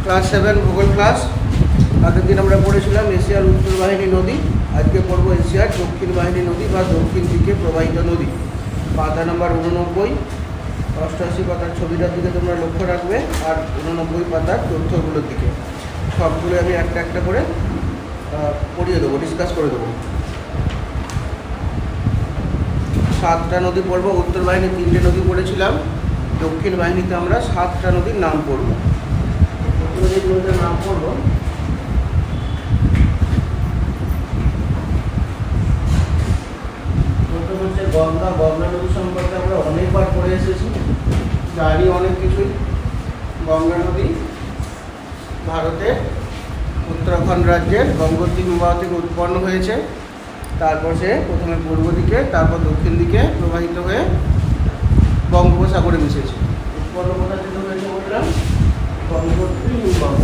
Class 7 ভূগোল class. আগের দিন আমরা পড়েছিলাম এশিয়ার উত্তর বাহিনী নদী, আজকে পড়ব এশিয়ার দক্ষিণ বাহিনী নদী বা দক্ষিণ দিকে প্রবাহিত নদী। পাতা নাম্বার 89, 88 পাতার ছবিটার দিকে তোমরা লক্ষ্য রাখবে, আর 89 পাতার তথ্যগুলোর দিকে। সবগুলো আমি একটা একটা করে পড়িয়ে দেবো, ডিসকাস করে দেবো। 7টা নদী পড়ব। উত্তর বাহিনী 3টে নদী পড়েছিলাম, দক্ষিণ বাহিনীতে আমরা 7টা নদীর নাম পড়ব। নদীর নাম পড়ব প্রথম হচ্ছে গঙ্গা। গঙ্গা নদী সম্পর্কে আমরা অনেকবার পড়ে এসেছি, জানি অনেক কিছুই। গঙ্গা নদী ভারতের উত্তরাখণ্ড রাজ্যের গঙ্গোত্রী হিমবাহ থেকে উৎপন্ন হয়েছে। তারপর সে প্রথমে পূর্ব দিকে, তারপর দক্ষিণ দিকে প্রবাহিত হয়ে বঙ্গোপসাগরে মিশেছে। উৎপন্ন কোথা থেকে হয়েছে বললাম? গঙ্গোত্রী হিমবাহ।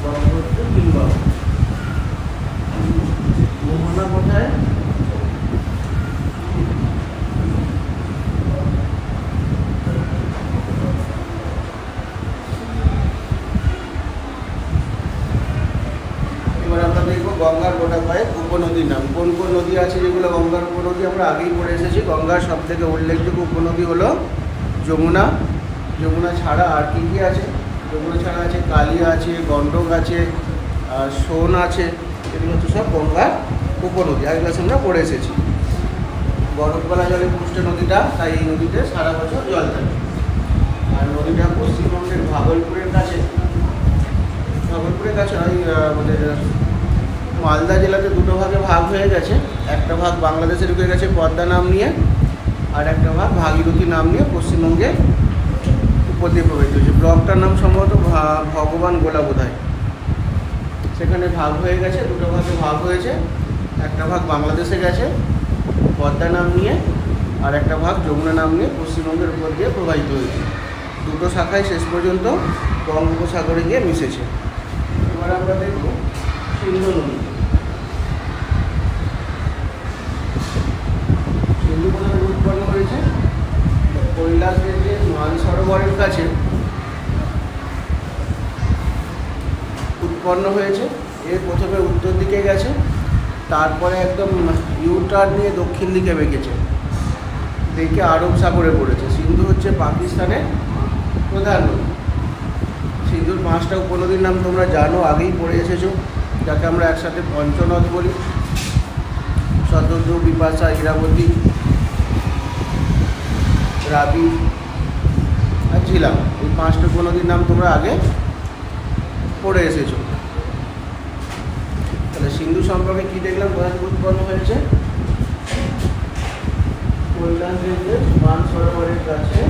গঙ্গোত্রী হিমবাহ মোহনা কোথায়? গঙ্গার গোটা কয়েক উপনদীর নাম। কোন কোন নদী আছে যেগুলো গঙ্গার উপনদী? আমরা আগেই পড়ে এসেছি। গঙ্গার সব থেকে উল্লেখযোগ্য উপনদী হলো যমুনা। যমুনা ছাড়া আর কী কী আছে? যমুনা ছাড়া আছে কালিয়া আছে, গণ্ডক আছে, সোন আছে। এগুলো হচ্ছে সব গঙ্গার উপনদী, আগের ক্লাসে আমরা পড়ে এসেছি। বরফগলা জলে পুষ্ট নদীটা, তাই এই নদীতে সারা বছর জল থাকে। আর নদীটা পশ্চিমবঙ্গের ভাগলপুরের কাছে আমাদের মালদা জেলাতে দুটো ভাগে ভাগ হয়ে গেছে। একটা ভাগ বাংলাদেশে ঢুকে গেছে পদ্মা নাম নিয়ে, আর একটা ভাগ ভাগীরথী নাম নিয়ে পশ্চিমবঙ্গের উপর দিয়ে প্রবাহিত হয়েছে। ব্লকটার নাম সম্ভবত ভগবান গোলা বোধহয়। সেখানে ভাগ হয়ে গেছে, দুটো ভাগে ভাগ হয়েছে। একটা ভাগ বাংলাদেশে গেছে পদ্মা নাম নিয়ে, আর একটা ভাগ যমুনা নাম নিয়ে পশ্চিমবঙ্গের উপর দিয়ে প্রবাহিত হয়েছে। দুটো শাখায় শেষ পর্যন্ত বঙ্গোপসাগরে গিয়ে মিশেছে। এবার আমরা দেখব সিন্ধু নদী। সিন্ধু কোথায় উৎপন্ন হয়েছে? কৈলাস রেঞ্জের মানসরোবরের কাছে উৎপন্ন হয়েছে। এর প্রথমে উত্তর দিকে গেছে, তারপরে একদম ইউটার্ন নিয়ে দক্ষিণ দিকে বেঁকেছে, দেখে আরব সাগরে পড়েছে। সিন্ধু হচ্ছে পাকিস্তানের প্রধান নদী। সিন্ধুর 5টা উপনদীর নাম তোমরা জানো, আগেই পড়ে এসেছো, যাকে আমরা একসাথে পঞ্চনদ বলি। শতদ্রু, বিপাশা, ইরাবতী, রাবি আর ঝিলাম। এই 5টা উপনদীর নাম তোমরা আগে পড়ে এসেছো। তাহলে সিন্ধু সম্পর্কে কী দেখলাম? কোথা থেকে উৎপন্ন হয়েছে? কৈলাস রেঞ্জের মানসরোবরের কাছে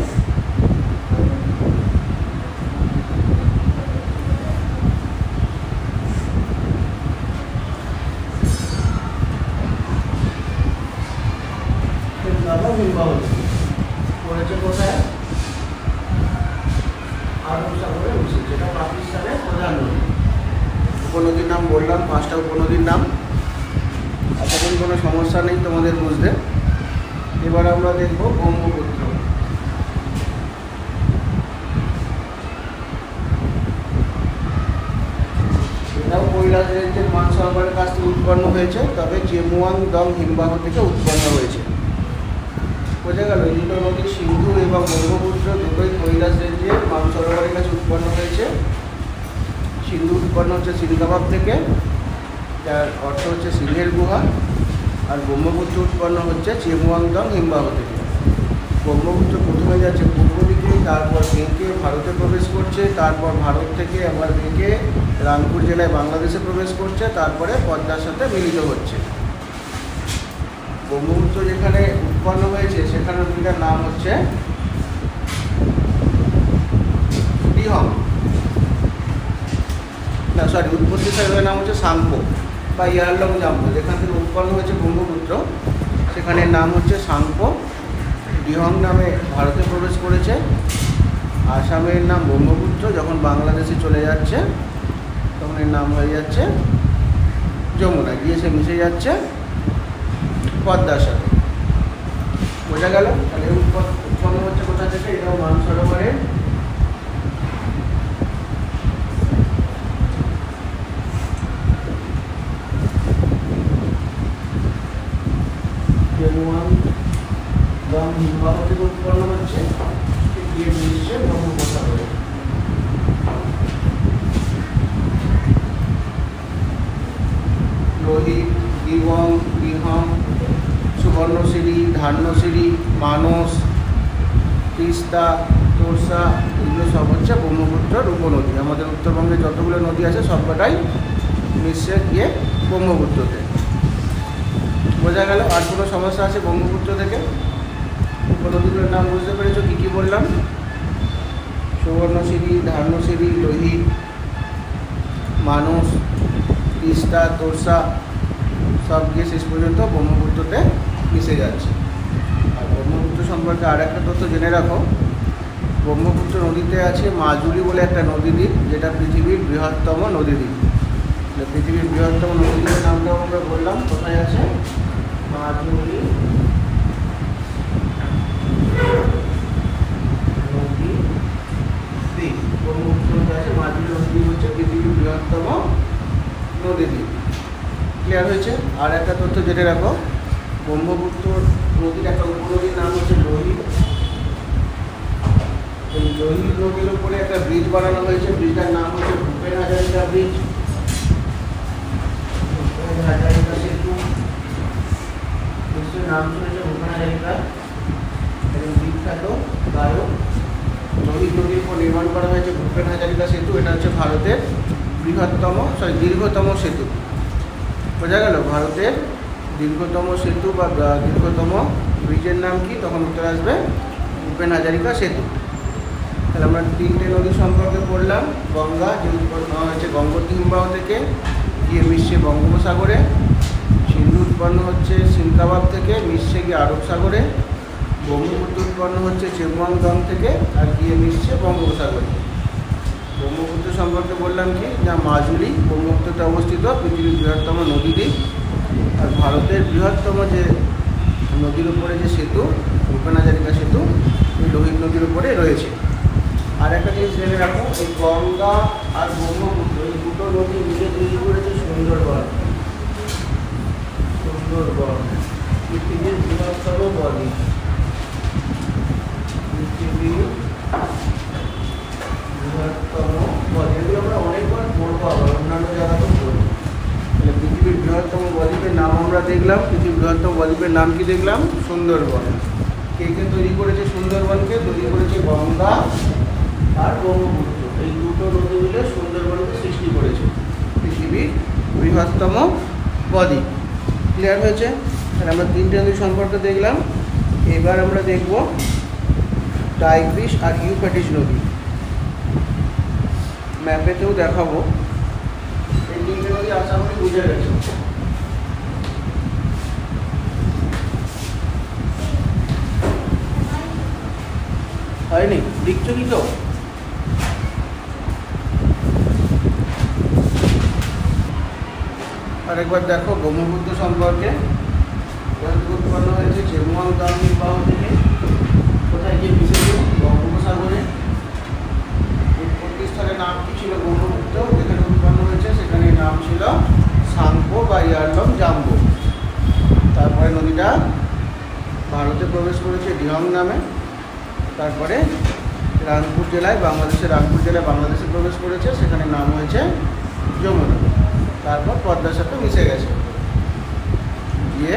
হিমবাহ পড়েছে। কোথায়? আরব সাগরে মিশেছে, যেটা পাকিস্তানের প্রধান নদী। উপনদীর নাম বললাম, 5টা উপনদীর নাম। এখন কোনো সমস্যা নেই তোমাদের বুঝতে। এবার আমরা দেখব ব্রহ্মপুত্র। এটাও কৈলাস রেঞ্জের মানসরোবরের কাছ থেকে উৎপন্ন হয়েছে, তবে জেমুয়াংডং হিমবাহ থেকে উৎপন্ন হয়েছে। বোঝা গেল? এই দুটো নদী সিন্ধু এবং ব্রহ্মপুত্র দুটোই কৈলাস রেঞ্জের মানসরোবরের কাছে উৎপন্ন হয়েছে। সিন্ধু উৎপন্ন হচ্ছে সিনগাবাব থেকে, যার অর্থ হচ্ছে সিংহের গুহা, আর ব্রহ্মপুত্র উৎপন্ন হচ্ছে চেমুয়াংডং হিমবাহ থেকে। ব্রহ্মপুত্র প্রথমে যাচ্ছে পূর্ব দিকে, তারপর বেঁকে ভারতে প্রবেশ করছে, তারপর ভারত থেকে আবার বেঁকে রাংপুর জেলায় বাংলাদেশে প্রবেশ করছে, তারপরে পদ্মার সাথে মিলিত হচ্ছে। ব্রহ্মপুত্র যেখানে উৎপন্ন হয়েছে সেখানে নদীটার নাম হচ্ছে দিহং, উৎপত্তি স্থানের নাম হচ্ছে সাংপো বা ইয়ারলং জাম্পো। যেখান থেকে উৎপন্ন হয়েছে ব্রহ্মপুত্র সেখানের নাম হচ্ছে সাংপো। দিহং নামে ভারতে প্রবেশ করেছে। আসামের নাম ব্রহ্মপুত্র, যখন বাংলাদেশে চলে যাচ্ছে তখন এর নাম হয়ে যাচ্ছে যমুনা, গিয়ে সে মিশে যাচ্ছে পদ্মার সাথে। বোঝা গেল? তাহলে উৎপন্ন হচ্ছে কোথা থেকে? এটাও মানসরোবরে হিমবাহ থেকে উৎপন্ন হচ্ছে, গিয়ে মিশছে বঙ্গোপসাগরে। লোহিত, দিবং, বৃহৎ, সুবর্ণশিরি, ধান্যশিরি, মানস, তিস্তা, তোরসা, এগুলো সব হচ্ছে ব্রহ্মপুত্রের উপনদী। আমাদের উত্তরবঙ্গে যতগুলো নদী আছে সবকটাই মিশে গিয়ে ব্রহ্মপুত্রতে। বোঝা গেল? আর কোনো সমস্যা আছে ব্রহ্মপুত্র থেকে? উপনদীগুলোর নাম বুঝতে পেরেছো? কী কী বললাম? সুবর্ণশিরি, ধান্যশিরি, লোহিত, মানস, তিস্তা, তোরসা সব গিয়ে শেষ পর্যন্ত ব্রহ্মপুত্রতে মিশে যাচ্ছে। আর ব্রহ্মপুত্র সম্পর্কে আর একটা তথ্য জেনে রাখো, ব্রহ্মপুত্র নদীতে আছে মাজুলি বলে একটা নদীদ্বীপ, যেটা পৃথিবীর বৃহত্তম নদীদ্বীপ। পৃথিবীর বৃহত্তম নদীদ্বীপের নামটাও আমরা বললাম। কোথায় আছে? মাজুলি নদীদ্বীপ। ব্রহ্মপুত্রতে আছে মাজুলি নদীদ্বীপ, হচ্ছে পৃথিবীর বৃহত্তম নদীদ্বীপ। ক্লিয়ার হয়েছে? আর একটা তথ্য জেনে রাখো, ব্রহ্মপুত্র নদীর একটা উপনদীর নাম হচ্ছে লোহিত। এই লোহিত নদীর উপরে একটা ব্রিজ বানানো হয়েছে, ব্রিজটার নাম হচ্ছে ভূপেন হাজারিকা ব্রিজ, ভূপেন হাজারিকা সেতু। নিশ্চয়ই নাম শুনেছে ভূপেন হাজারিকা, একজন বিখ্যাত গায়ক। লোহিত নদীর উপর নির্মাণ করা হয়েছে ভূপেন হাজারিকা সেতু। এটা হচ্ছে ভারতের দীর্ঘতম সেতু। বোঝা গেল? ভারতের দীর্ঘতম সেতু বা দীর্ঘতম ব্রিজের নাম কি? তখন উত্তর আসবে ভূপেন হাজারিকা সেতু। তাহলে আমরা তিনটে নদী সম্পর্কে পড়লাম। গঙ্গা, যে উৎপন্ন হচ্ছে গঙ্গোত্রী হিমবাহ থেকে, গিয়ে মিশছে বঙ্গোপসাগরে। সিন্ধু উৎপন্ন হচ্ছে সিনকাবাব থেকে, মিশছে গিয়ে আরব সাগরে। ব্রহ্মপুত্র উৎপন্ন হচ্ছে চেমুয়াংদং থেকে, আর গিয়ে মিশছে বঙ্গোপসাগরে। ব্রহ্মপুত্র সম্পর্কে বললাম কি না, মাজুলি ব্রহ্মপুত্রতে অবস্থিত, পৃথিবীর বৃহত্তম নদীদ্বীপ। আর ভারতের বৃহত্তম যে নদীর উপরে যে সেতু, ভূপেন হাজারিকা সেতু, এই লোহিত নদীর উপরে রয়েছে। আর একটা জিনিস জেনে রাখো, এই গঙ্গা আর ব্রহ্মপুত্র এই দুটো নদী মিলে তৈরি করেছে সুন্দরবন। সুন্দরবন পৃথিবীর বৃহত্তম বদ্বীপ। পৃথিবীর বৃহত্তম বদ্বীপ, এগুলো আমরা অনেকবার পড়বো, আবার অন্যান্য জায়গাতেও পড়বো। তাহলে পৃথিবীর বৃহত্তম বদ্বীপের নাম আমরা দেখলাম। পৃথিবীর বৃহত্তম বদ্বীপের নাম কি দেখলাম? সুন্দরবন। কে কে তৈরি করেছে সুন্দরবনকে? তৈরি করেছে গঙ্গা আর ব্রহ্মপুত্র, এই দুটো নদী মিলে সুন্দরবনকে সৃষ্টি করেছে, পৃথিবীর বৃহত্তম বদ্বীপ। ক্লিয়ার হয়েছে? তাহলে আমরা তিনটে নদী সম্পর্কে দেখলাম। এবার আমরা দেখব টাইগ্রিস আর ইউফ্রেটিস নদী। ম্যাপেতেও দেখাবো। এই তিনটে নদী আশা করি বুঝে গেছে। হয়নি? লিখছো কি তো? আরেকবার দেখো ব্রহ্মপুত্র সম্পর্কে। উৎপন্ন হয়েছে চেমুয়াংদং হিমবাহ থেকে, কোথায় গিয়ে মিশেছে? বঙ্গোপসাগরে। উৎপত্তি স্থলের নাম কি ছিল? ব্রহ্মপুত্র। যেখানে উৎপন্ন হয়েছে সেখানে নাম ছিল সাংপো বা ইয়ারলং জাম্বো। তারপরে নদীটা ভারতে প্রবেশ করেছে ডিহং নামে। তারপরে রাংপুর জেলায়, বাংলাদেশের রাংপুর জেলায় বাংলাদেশে প্রবেশ করেছে, সেখানে নাম হয়েছে যমুনা। তারপর পদ্মার সাথে মিশে গেছে, গিয়ে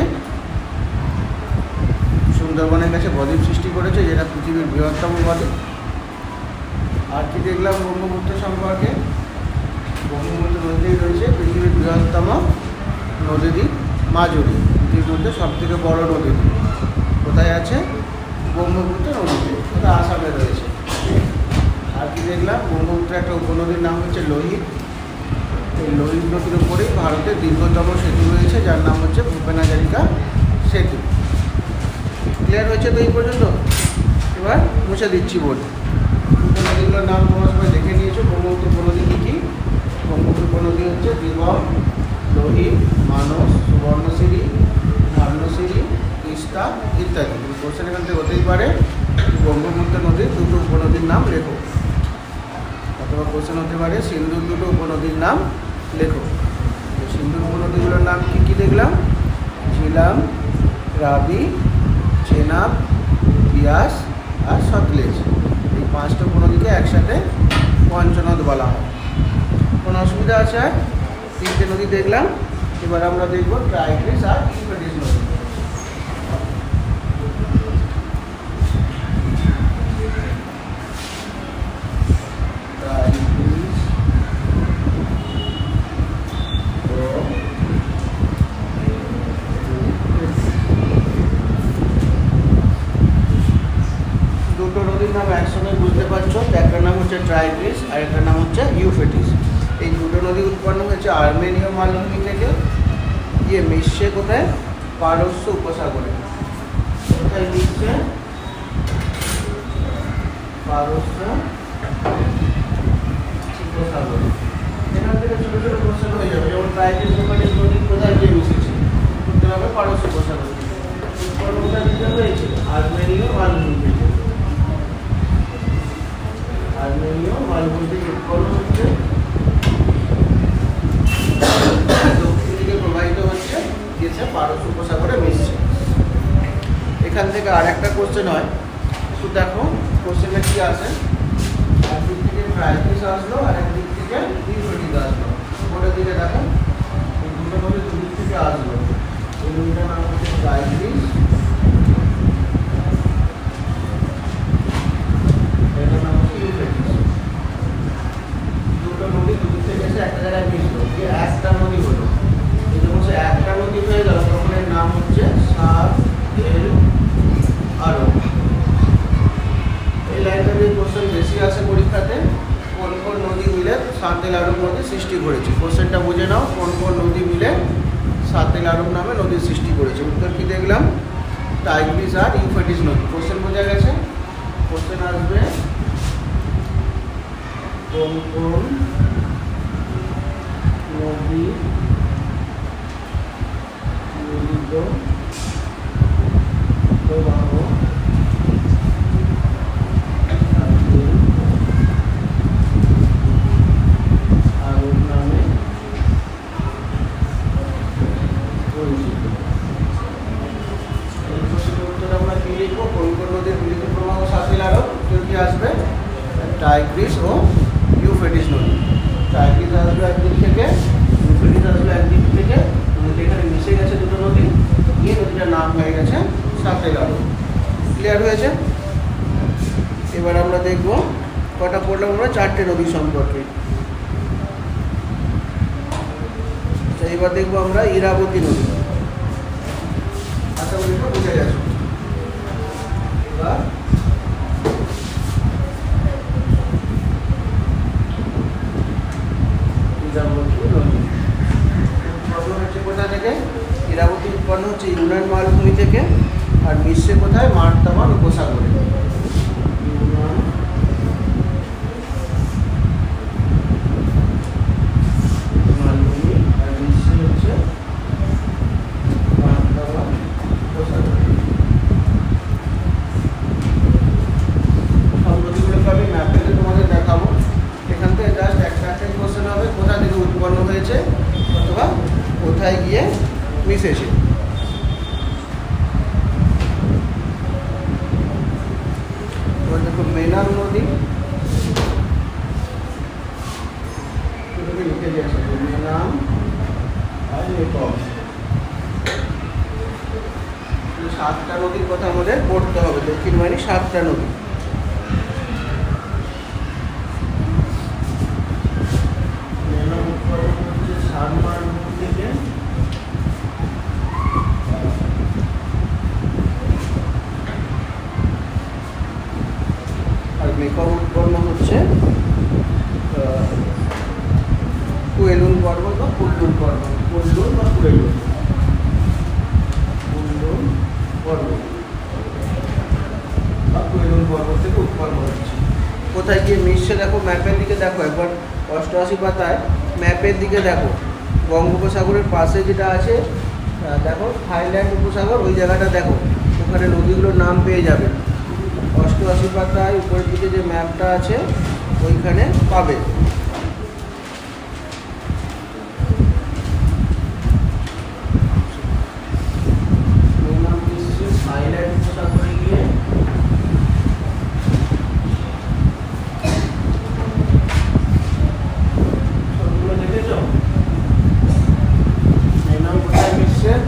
সুন্দরবনের কাছে বদ্বীপ সৃষ্টি করেছে, যেটা পৃথিবীর বৃহত্তম বদ্বীপ। আর কি দেখলাম ব্রহ্মপুত্র সম্পর্কে? ব্রহ্মপুত্র নদীতেই রয়েছে পৃথিবীর বৃহত্তম নদীদ্বীপ মাজুলি, পৃথিবীর মধ্যে সবথেকে বড় নদীদ্বীপ। কোথায় আছে? ব্রহ্মপুত্র নদীতে, ওটা আসামে রয়েছে। আর কি দেখলাম? ব্রহ্মপুত্রের একটা উপনদীর নাম হচ্ছে লোহিত। এই লোহিত নদীর উপরেই ভারতের দীর্ঘতম সেতু রয়েছে, যার নাম হচ্ছে ভূপেন হাজারিকা সেতু। ক্লিয়ার হয়েছে তো এই পর্যন্ত? এবার মুছে দিচ্ছি বোর্ড। উপনদীগুলোর নাম তোমরা সবাই দেখে নিয়েছো। ব্রহ্মপুত্র উপনদী কী কী? ব্রহ্মপুত্র উপনদী হচ্ছে দিবং, লোহিত, মানস, সুবর্ণশিরি, ধান্যশিরি, তিস্তা, তিস্তা ইত্যাদি। কোশ্চেন এখান থেকে হতেই পারে ব্রহ্মপুত্র নদীর দুটো উপনদীর নাম লেখো, অথবা কোশ্চেন হতে পারে সিন্ধুর দুটো উপনদীর নাম লেখো। সিন্ধুর উপনদীগুলোর নাম কী কী দেখলাম? ঝিলাম, রাবি, চেনাব, বিয়াস আর সতলেজ। এই 5টা উপনদীকে একসাথে পঞ্চনদ বলা হয়। কোনো অসুবিধা আছে? আর 3টে নদী দেখলাম, এবার আমরা দেখব টাইগ্রিস আর ইউফ্রেটিস নদী। দুটো নদীর নাম একসঙ্গে বুঝতে পারছো, একটার নাম হচ্ছে টাইগ্রিস আর একটার নাম হচ্ছে ইউফ্রেটিস। এই দুটো নদী উৎপন্ন হয়েছে আর্মেনীয় মালভূমি থেকে, গিয়ে মিশছে কোথায়? পারস্য উপসাগরে। কোথায় মিশছে? পারস্য উপসাগরে। এখান থেকে ছোটো ছোটো কোশ্চেন হয়ে যাবে, যেমন টাইগ্রিস ইউফ্রেটিস নদী কোথায় গিয়ে মিশেছে? করতে হবে পারস্য উপসাগরে। উৎপন্ন কোথায় দিতে হয়েছে? আর্মেনীয় মালভূমি থেকে। আর্মেনীয় মালভূমি থেকে উৎপন্ন হচ্ছে, দক্ষিণ দিকে প্রবাহিত হচ্ছে, গিয়েছে পারস্য উপসাগরে মিশছে। এখান থেকে আর একটা কোশ্চেন হয়, একটু দেখো কোশ্চেনে কি আছে। একদিক থেকে টাইগ্রিস আসলো আর একদিক থেকে ইউফ্রেটিস আসলো। ওটার দিকে দেখো, এই দুটো নদী দুদিক থেকে আসলো। এই নদীটার নাম হচ্ছে টাইগ্রিস, এটার নাম হচ্ছে ইউফ্রেটিস। দুটো নদী দুদিক থেকে এসে একটা জায়গায় মিশলো, যে একটা নদী হলো। এই যখন সে একটা নদী হয়ে গেল তখন এর নাম হচ্ছে সাত-এর-আরব। এই লাইনটা দিয়ে কোশ্চেন বেশি আসে পরীক্ষাতে, কোন কোন নদী মিলে সাত-এর-আরব নদীর সৃষ্টি করেছে। কোশ্চেনটা বুঝে নাও, কোন কোন নদী মিলে সাত-এর-আরব নামে নদীর সৃষ্টি করেছে। উত্তর কি দেখলাম? টাইগ্রিস আর ইউফ্রেটিস নদী। কোশ্চেন বোঝা গেছে? কোশ্চেন আসবে কোন কোন নদী মিলিত প্রবাহ আরব নামে পরিচিত। এই প্রশ্নের উত্তর আমরা কি লিখবো? কোন কোন নদীর মিলিত প্রবাহ সাত-এর-আরব? কি আসবে? টাইগ্রিস ও ইউফ্রেটিস নদী। টাইগ্রিস আসবে একদিক থেকে, ইউফ্রেটিস আসবে একদিক থেকে, এখানে মিশে গেছে দুটো নদী, এই নদীটার নাম হয়ে গেছে সাত-এর-আরব। ক্লিয়ার হয়েছে? এবার আমরা দেখব কটা পড়লাম আমরা, 4টে নদী সম্পর্কে। এবার দেখবো আমরা ইরাবতী নদী। আশা করি বুঝে গেছো। এবার ইরাবতী নদী উৎপন্ন হচ্ছে কোথা থেকে? ইরাবতী উৎপন্ন হচ্ছে ইউনান মালভূমি থেকে, আর মিশছে কোথায়? মার্তামান উপসাগরে। ইউনান মালভূমি আর মিশছে হচ্ছে মার্তামান উপসাগরে। সব নদীগুলোকে আমি ম্যাপে তোমাদের দেখাবো। এখান থেকে জাস্ট একটা কোশ্চেন হবে, কোথা থেকে উৎপন্ন হয়েছে অথবা কোথায় গিয়ে মিশেছে। দেখো মেনাম নদী লিখে দিয়েছে, মেনাম আর মেকং। 7টা নদীর কথা আমাদের পড়তে হবে, দক্ষিণ বাহিনী 7টা নদী। মেনাম উৎপন্ন হচ্ছে সারমার থেকে, আর মেকং উৎপন্ন হচ্ছে কুয়েলুন পর্বত বা কুল্লুন পর্বত, কুল্লুন বা কুয়েলুন, কুল্লুন পর্বত বা কুয়েলুন পর্বত থেকে উৎপন্ন হচ্ছে। কোথায় গিয়ে মিশছে দেখো, ম্যাপের দিকে দেখো একবার, 88 পাতায় ম্যাপের দিকে দেখো। বঙ্গোপসাগরের পাশে যেটা আছে দেখো থাইল্যান্ড উপসাগর, ওই জায়গাটা দেখো ওখানে নদীগুলোর নাম পেয়ে যাবে। 88 পাতায় উপরের দিকে যে ম্যাপটা আছে ওইখানে পাবে।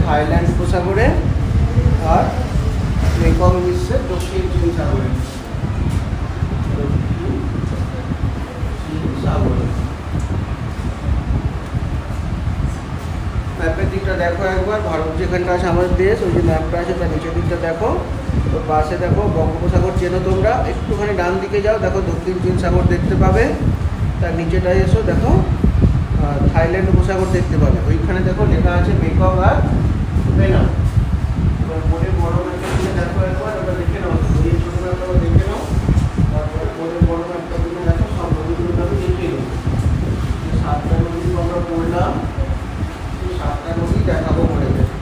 থাইল্যান্ড উপসাগরে আর মেকং মিশছে দক্ষিণ চীন সাগরে। ম্যাপের দিকটা দেখো একবার, ভারত যেখানটা আছে আমাদের দেশ, ওই যে ম্যাপটা আছে তার নিচের দিকটা দেখো, ওর পাশে দেখো বঙ্গোপসাগর চেনো তোমরা, একটুখানি ডান দিকে যাও দেখো দক্ষিণ চীন সাগর দেখতে পাবে, তার নিচেটায় এসো দেখো থাইল্যান্ড উপসাগর দেখতে পাবে। ওইখানে দেখো লেখা আছে মেকং আর মেনাম। এবার বোর্ডের বড় ম্যাপটা তুলে দেখো একবার, ওটা দেখে নাও, নদীর ছোটো ম্যাপটাও দেখে নাও, তারপরে বোর্ডের বড় ম্যাপটা তুলে দেখো, সব নদীগুলো আমি দেখিয়ে দেবো। 7টা নদী আমরা পড়লাম, 7টা নদী দেখাবো মনে গেছে।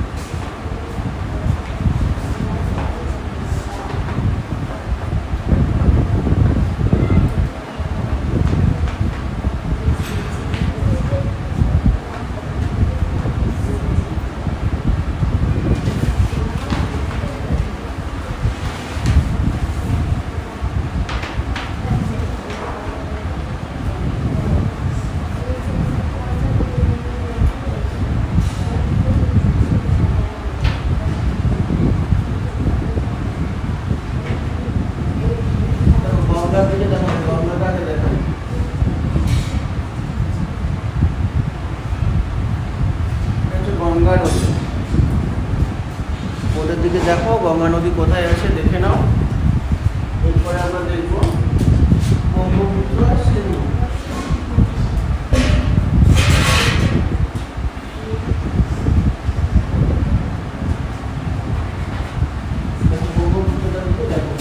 গঙ্গা নদী, ওদের দিকে দেখো গঙ্গা নদী কোথায় আছে দেখে নাও। এরপরে আমরা দেখবো ব্রহ্মপুত্র আর সিন্ধু। ব্রহ্মপুত্রটা দিকে দেখো,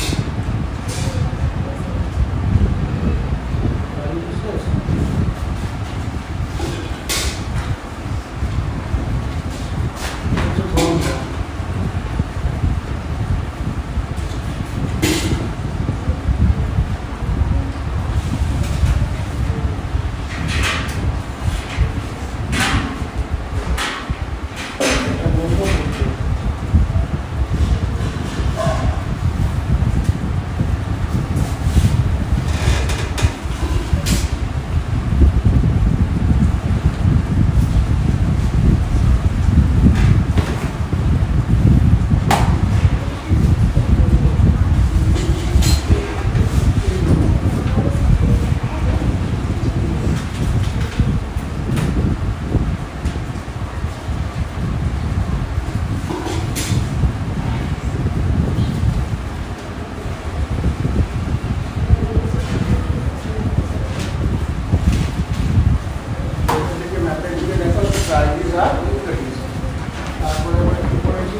তারপরে আমরা কি করেছি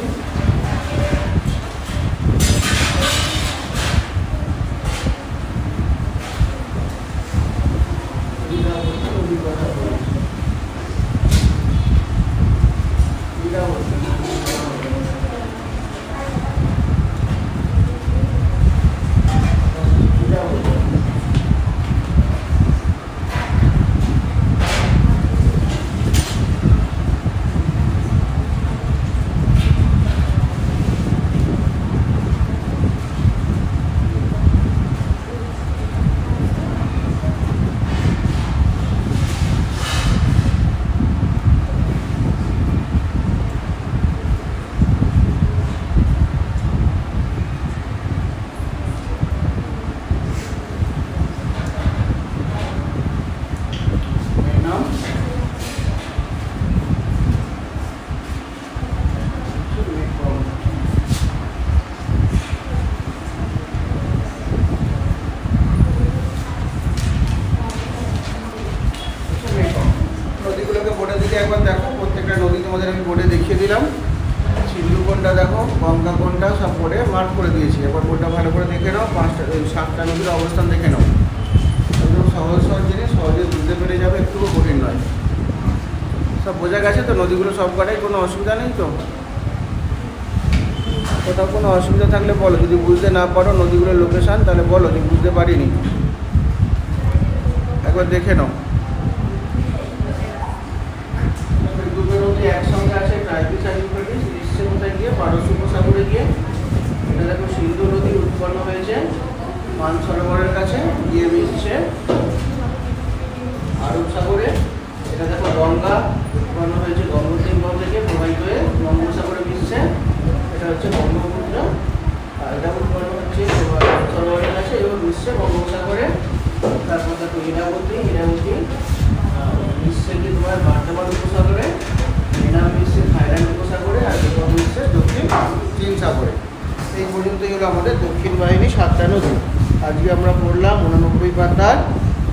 একবার দেখো, প্রত্যেকটা নদী তোমাদের আমি বোর্ডে দেখিয়ে দিলাম। সিন্ধু কোনটা দেখো, গঙ্গা কোনটা, সব বোর্ডে মার্ক করে দিয়েছি। একবার বোর্ডটা ভালো করে দেখে নাও, 7টা নদীর অবস্থান দেখে নাও। একদম সহজ সহজ জিনিস, সহজে বুঝতে পেরে যাবে, একটুও কঠিন নয়। সব বোঝা গেছে তো নদীগুলো সব কটাই, কোনো অসুবিধা নেই তো? কোথাও কোনো অসুবিধা থাকলে বলো, যদি বুঝতে না পারো নদীগুলোর লোকেশান তাহলে বলো যে বুঝতে পারিনি, একবার দেখে নাও। দুটো নদী একসঙ্গে আছে, টাইগ্রিস আর ইউফ্রেটিস, মিশছে কোথায় গিয়ে? পারস্য উপসাগরে গিয়ে। এটা দেখো সিন্ধু নদী উৎপন্ন হয়েছে মানসরোবরের কাছে গিয়ে মিশছে আরব সাগরে। এটা দেখো গঙ্গা উৎপন্ন হয়েছে গঙ্গোত্রী থেকে প্রবাহিত হয়ে বঙ্গোপসাগরে মিশছে, এটা হচ্ছে ব্রহ্মপুত্র। আর এটা উৎপন্ন হচ্ছে সরোবরের কাছে এবং মিশছে বঙ্গোপসাগরে। তারপর দেখো ইরাবতী মিশছে কি তোমার বার্ধমান উপসাগরে, এনাম মিশছে থাইল্যান্ড উপসাগরে, আর বেগম মিশছে দক্ষিণ চীন সাগরে। এই পর্যন্তই হলো আমাদের দক্ষিণ বাহিনী 7টা নদী। আজকে আমরা পড়লাম 89 পাতার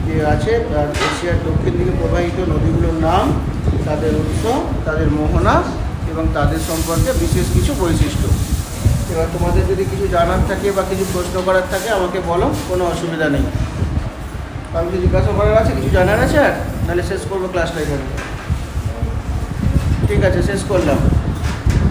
যে আছে এশিয়ার দক্ষিণ দিকে প্রবাহিত নদীগুলোর নাম, তাদের উৎস, তাদের মোহনা এবং তাদের সম্পর্কে বিশেষ কিছু বৈশিষ্ট্য। এবার তোমাদের যদি কিছু জানার থাকে বা কিছু প্রশ্ন করার থাকে আমাকে বলো, কোনো অসুবিধা নেই। কারণ কিছু জিজ্ঞাসা করার আছে, কিছু জানার আছে, আর নাহলে শেষ করবো ক্লাসটা এখানে। ঠিক আছে, শেষ করলাম।